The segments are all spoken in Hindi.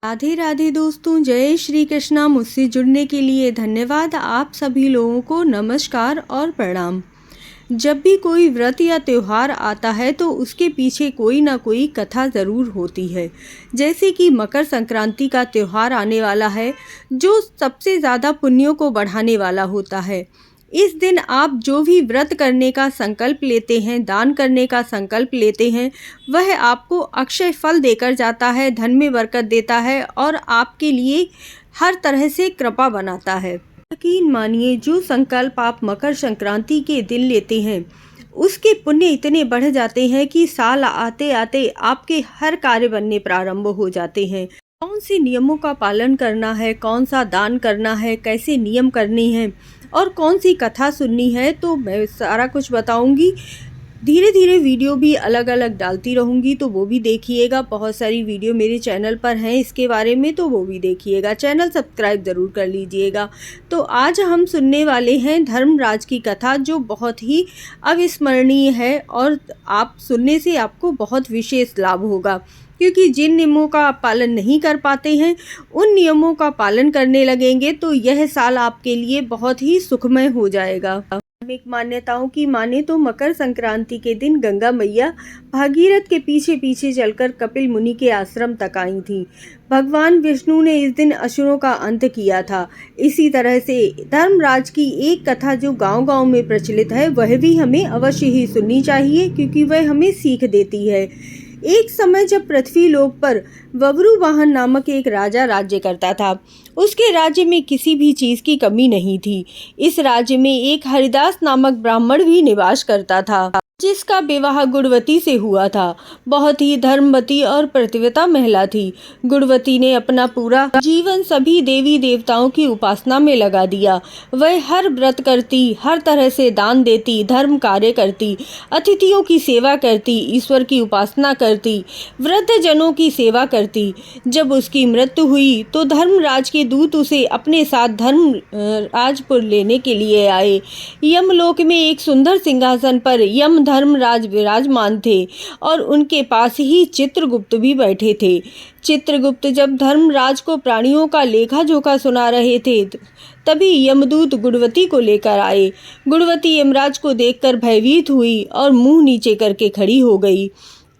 राधे राधे दोस्तों, जय श्री कृष्णा। मुझसे जुड़ने के लिए धन्यवाद। आप सभी लोगों को नमस्कार और प्रणाम। जब भी कोई व्रत या त्यौहार आता है तो उसके पीछे कोई ना कोई कथा ज़रूर होती है। जैसे कि मकर संक्रांति का त्यौहार आने वाला है, जो सबसे ज़्यादा पुण्यों को बढ़ाने वाला होता है। इस दिन आप जो भी व्रत करने का संकल्प लेते हैं, दान करने का संकल्प लेते हैं, वह आपको अक्षय फल देकर जाता है, धन में बरकत देता है और आपके लिए हर तरह से कृपा बनाता है। यकीन मानिए, जो संकल्प आप मकर संक्रांति के दिन लेते हैं, उसके पुण्य इतने बढ़ जाते हैं कि साल आते आते आपके हर कार्य बनने प्रारंभ हो जाते हैं। कौन से नियमों का पालन करना है, कौन सा दान करना है, कैसे नियम करने हैं और कौन सी कथा सुननी है, तो मैं सारा कुछ बताऊंगी। धीरे धीरे वीडियो भी अलग अलग डालती रहूंगी, तो वो भी देखिएगा। बहुत सारी वीडियो मेरे चैनल पर हैं इसके बारे में, तो वो भी देखिएगा। चैनल सब्सक्राइब ज़रूर कर लीजिएगा। तो आज हम सुनने वाले हैं धर्मराज की कथा, जो बहुत ही अविस्मरणीय है और आप सुनने से आपको बहुत विशेष लाभ होगा। क्योंकि जिन नियमों का आप पालन नहीं कर पाते हैं, उन नियमों का पालन करने लगेंगे तो यह साल आपके लिए बहुत ही सुखमय हो जाएगा। धार्मिक मान्यताओं की माने तो मकर संक्रांति के दिन गंगा मैया भागीरथ के पीछे पीछे चलकर कपिल मुनि के आश्रम तक आई थी। भगवान विष्णु ने इस दिन असुरों का अंत किया था। इसी तरह से धर्मराज की एक कथा जो गांव-गांव में प्रचलित है, वह भी हमें अवश्य ही सुननी चाहिए, क्योंकि वह हमें सीख देती है। एक समय जब पृथ्वी लोक पर ववृवाहन नामक एक राजा राज्य करता था, उसके राज्य में किसी भी चीज़ की कमी नहीं थी। इस राज्य में एक हरिदास नामक ब्राह्मण भी निवास करता था, जिसका विवाह गुणवती से हुआ था। बहुत ही धर्मवती और पतिव्रता महिला थी। गुणवती ने अपना पूरा जीवन सभी देवी देवताओं की उपासना में लगा दिया। वह हर व्रत करती, हर तरह से दान देती, धर्म कार्य करती, अतिथियों की सेवा करती, ईश्वर की उपासना करती, वृद्ध जनों की सेवा करती। जब उसकी मृत्यु हुई तो धर्मराज के दूत उसे अपने साथ धर्मराजपुर लेने के लिए आए। यमलोक में एक सुंदर सिंहासन पर यम धर्मराज विराजमान थे और उनके पास ही चित्रगुप्त भी बैठे थे। चित्रगुप्त जब धर्मराज को प्राणियों का लेखा जोखा सुना रहे थे, तभी यमदूत गुणवती को लेकर आए। गुणवती यमराज को देखकर भयभीत हुई और मुंह नीचे करके खड़ी हो गई।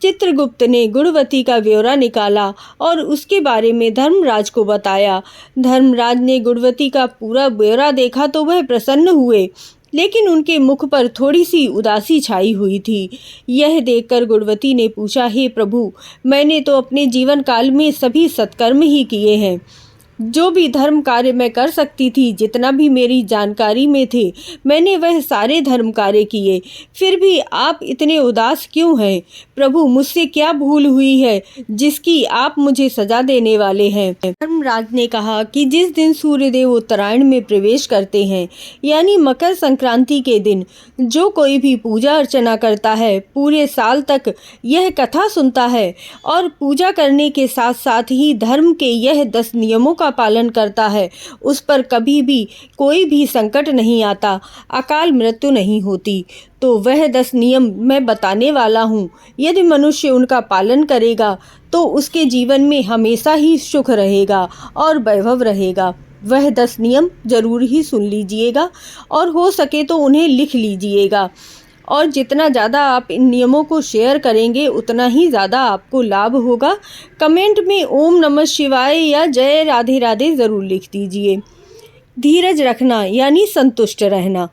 चित्रगुप्त ने गुणवती का ब्यौरा निकाला और उसके बारे में धर्मराज को बताया। धर्मराज ने गुणवती का पूरा ब्यौरा देखा तो वह प्रसन्न हुए, लेकिन उनके मुख पर थोड़ी सी उदासी छाई हुई थी। यह देखकर गुणवती ने पूछा, हे प्रभु, मैंने तो अपने जीवन काल में सभी सत्कर्म ही किए हैं। जो भी धर्म कार्य मैं कर सकती थी, जितना भी मेरी जानकारी में थे, मैंने वह सारे धर्म कार्य किए। फिर भी आप इतने उदास क्यों हैं? प्रभु, मुझसे क्या भूल हुई है जिसकी आप मुझे सजा देने वाले हैं? धर्मराज ने कहा कि जिस दिन सूर्यदेव उत्तरायण में प्रवेश करते हैं, यानी मकर संक्रांति के दिन, जो कोई भी पूजा अर्चना करता है, पूरे साल तक यह कथा सुनता है और पूजा करने के साथ साथ ही धर्म के यह 10 नियमों का पालन करता है, उस पर कभी भी कोई भी संकट नहीं आता, अकाल मृत्यु नहीं होती। तो वह 10 नियम मैं बताने वाला हूँ। यदि मनुष्य उनका पालन करेगा तो उसके जीवन में हमेशा ही सुख रहेगा और वैभव रहेगा। वह 10 नियम जरूर ही सुन लीजिएगा और हो सके तो उन्हें लिख लीजिएगा। और जितना ज़्यादा आप इन नियमों को शेयर करेंगे, उतना ही ज़्यादा आपको लाभ होगा। कमेंट में ओम नमः शिवाय या जय राधे राधे ज़रूर लिख दीजिए। धीरज रखना यानी संतुष्ट रहना,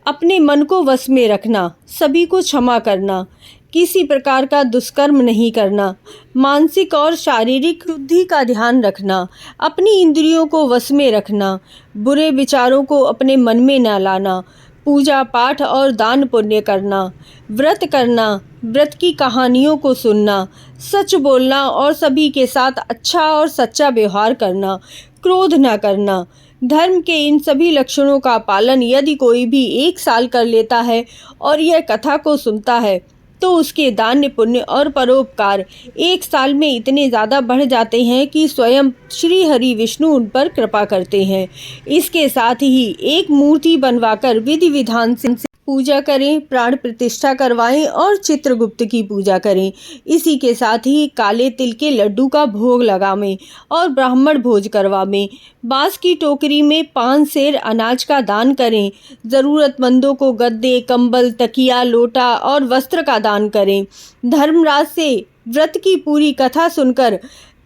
अपने मन को वश में रखना, सभी को क्षमा करना, किसी प्रकार का दुष्कर्म नहीं करना, मानसिक और शारीरिक शुद्धि का ध्यान रखना, अपनी इंद्रियों को वश में रखना, बुरे विचारों को अपने मन में न लाना, पूजा पाठ और दान पुण्य करना, व्रत करना, व्रत की कहानियों को सुनना, सच बोलना और सभी के साथ अच्छा और सच्चा व्यवहार करना, क्रोध न करना। धर्म के इन सभी लक्षणों का पालन यदि कोई भी 1 साल कर लेता है और यह कथा को सुनता है, तो उसके दान पुण्य और परोपकार 1 साल में इतने ज़्यादा बढ़ जाते हैं कि स्वयं श्री हरि विष्णु उन पर कृपा करते हैं। इसके साथ ही एक मूर्ति बनवाकर विधि विधान से पूजा करें, प्राण प्रतिष्ठा करवाएं और चित्रगुप्त की पूजा करें। इसी के साथ ही काले तिल के लड्डू का भोग लगावें और ब्राह्मण भोज करवावें। बांस की टोकरी में 5 सेर अनाज का दान करें। ज़रूरतमंदों को गद्दे, कंबल, तकिया, लोटा और वस्त्र का दान करें। धर्मराज से व्रत की पूरी कथा सुनकर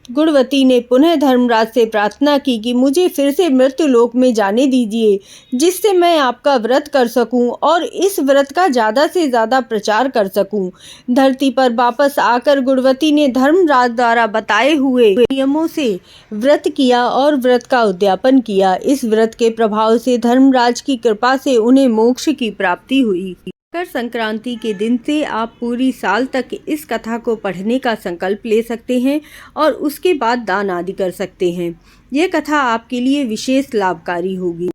गुणवती ने पुनः धर्मराज से प्रार्थना की कि मुझे फिर से मृत्यु लोक में जाने दीजिए, जिससे मैं आपका व्रत कर सकूं और इस व्रत का ज़्यादा से ज़्यादा प्रचार कर सकूं। धरती पर वापस आकर गुणवती ने धर्मराज द्वारा बताए हुए नियमों से व्रत किया और व्रत का उद्यापन किया। इस व्रत के प्रभाव से धर्मराज की कृपा से उन्हें मोक्ष की प्राप्ति हुई। मकर संक्रांति के दिन से आप पूरी साल तक इस कथा को पढ़ने का संकल्प ले सकते हैं और उसके बाद दान आदि कर सकते हैं। यह कथा आपके लिए विशेष लाभकारी होगी।